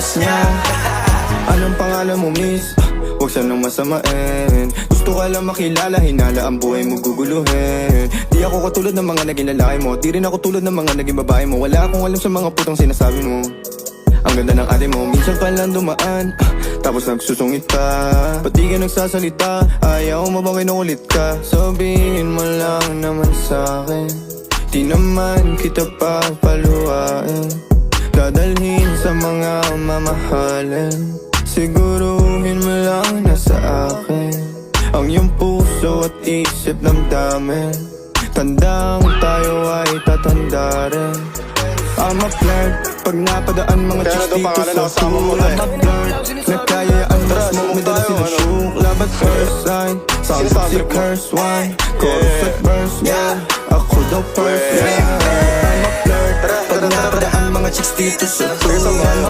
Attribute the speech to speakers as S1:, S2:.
S1: first niya. Anong pangalan mo, miss? Huwag sanang masamain. Gusto ka lang makilala, hinala ang buhay mo guguluhin. Di ako katulad ng mga naging lalaki mo, di rin ako tulad ng mga naging babae mo. Wala akong alam sa mga putong sinasabi mo. Ang ganda ng ate mo, minsan ka lang dumaan, tapos nagsusungit ka. Ba't di ka nagsasalita? Ayaw mo bang kinukulit ka? Sabihin mo lang naman sa'kin, di naman kita papaluhain. Dadalhin sa mga mamahalin. Siguruhin mo lang na sa akin ang iyong puso at isip damdamin. Tandang tayo ay tatanda rin. I'm a flirt, pag napadaan mga chicks dito sa school. I'm a flirt, nagkayaan mas mo, may dala sila syukla. But first sign, sounds like si curse one. Chorus at verse, yeah, ako daw first, yeah. I'm a flirt, pag napadaan mga chicks dito sa school.